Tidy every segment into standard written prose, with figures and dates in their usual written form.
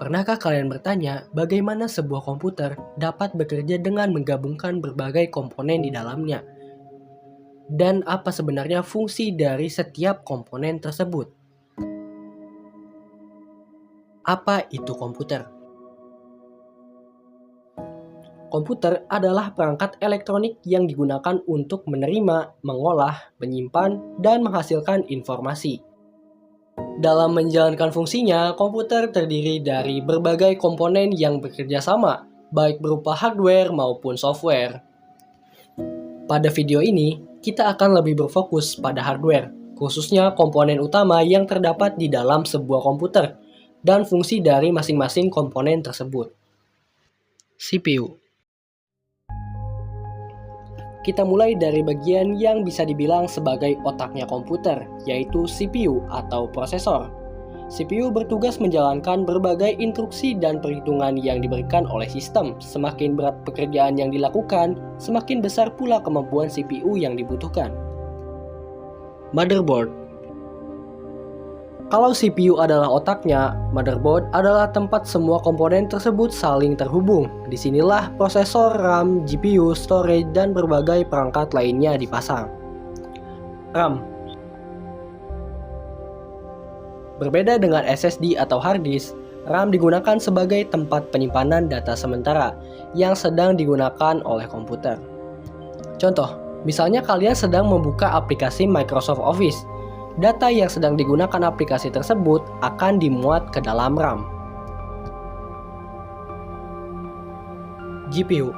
Pernahkah kalian bertanya bagaimana sebuah komputer dapat bekerja dengan menggabungkan berbagai komponen di dalamnya? Dan apa sebenarnya fungsi dari setiap komponen tersebut? Apa itu komputer? Komputer adalah perangkat elektronik yang digunakan untuk menerima, mengolah, menyimpan, dan menghasilkan informasi. Dalam menjalankan fungsinya, komputer terdiri dari berbagai komponen yang bekerja sama, baik berupa hardware maupun software. Pada video ini, kita akan lebih berfokus pada hardware, khususnya komponen utama yang terdapat di dalam sebuah komputer, dan fungsi dari masing-masing komponen tersebut. CPU. Kita mulai dari bagian yang bisa dibilang sebagai otaknya komputer, yaitu CPU atau prosesor. CPU bertugas menjalankan berbagai instruksi dan perhitungan yang diberikan oleh sistem. Semakin berat pekerjaan yang dilakukan, semakin besar pula kemampuan CPU yang dibutuhkan. Motherboard. Kalau CPU adalah otaknya, motherboard adalah tempat semua komponen tersebut saling terhubung. Disinilah prosesor, RAM, GPU, storage, dan berbagai perangkat lainnya dipasang. RAM. Berbeda dengan SSD atau hard disk, RAM digunakan sebagai tempat penyimpanan data sementara yang sedang digunakan oleh komputer. Contoh, misalnya kalian sedang membuka aplikasi Microsoft Office. Data yang sedang digunakan aplikasi tersebut akan dimuat ke dalam RAM. GPU.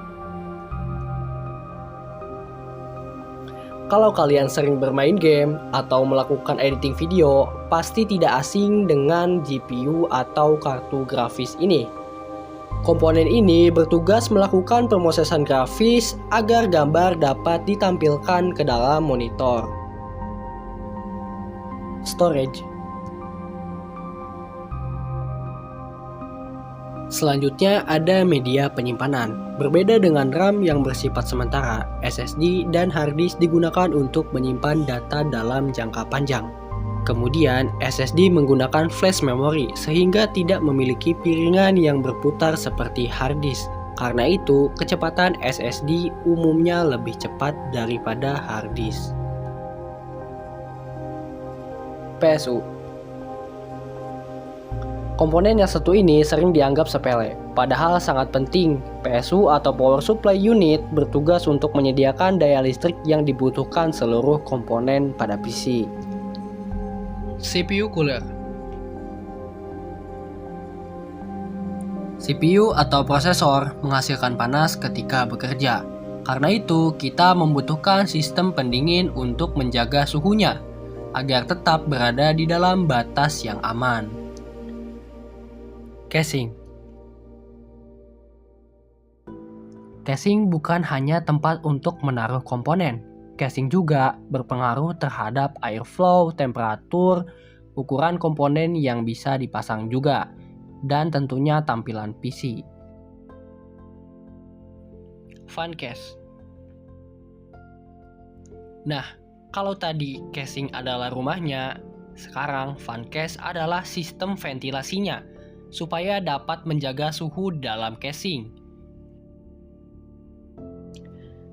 Kalau kalian sering bermain game atau melakukan editing video, pasti tidak asing dengan GPU atau kartu grafis ini. Komponen ini bertugas melakukan pemrosesan grafis agar gambar dapat ditampilkan ke dalam monitor. Storage. Selanjutnya ada media penyimpanan. Berbeda dengan RAM yang bersifat sementara, SSD dan hard disk digunakan untuk menyimpan data dalam jangka panjang. Kemudian, SSD menggunakan flash memory sehingga tidak memiliki piringan yang berputar seperti hard disk. Karena itu, kecepatan SSD umumnya lebih cepat daripada hard disk. PSU. Komponen yang satu ini sering dianggap sepele, padahal sangat penting. PSU atau Power Supply Unit bertugas untuk menyediakan daya listrik yang dibutuhkan seluruh komponen pada PC. CPU cooler. CPU atau prosesor menghasilkan panas ketika bekerja. Karena itu, kita membutuhkan sistem pendingin untuk menjaga suhunya agar tetap berada di dalam batas yang aman. Casing. Casing bukan hanya tempat untuk menaruh komponen. Casing juga berpengaruh terhadap airflow, temperatur, ukuran komponen yang bisa dipasang juga, dan tentunya tampilan PC. Fan case. Nah, kalau tadi casing adalah rumahnya, sekarang fan case adalah sistem ventilasinya, supaya dapat menjaga suhu dalam casing.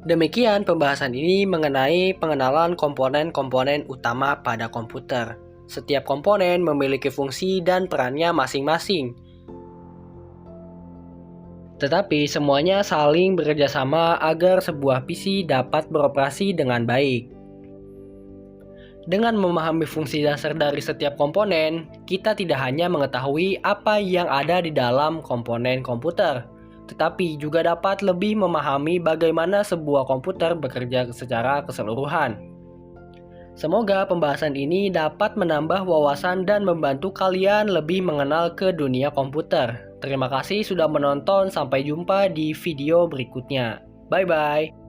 Demikian pembahasan ini mengenai pengenalan komponen-komponen utama pada komputer. Setiap komponen memiliki fungsi dan perannya masing-masing. Tetapi semuanya saling bekerjasama agar sebuah PC dapat beroperasi dengan baik. Dengan memahami fungsi dasar dari setiap komponen, kita tidak hanya mengetahui apa yang ada di dalam komponen komputer, tetapi juga dapat lebih memahami bagaimana sebuah komputer bekerja secara keseluruhan. Semoga pembahasan ini dapat menambah wawasan dan membantu kalian lebih mengenal ke dunia komputer. Terima kasih sudah menonton, sampai jumpa di video berikutnya. Bye-bye.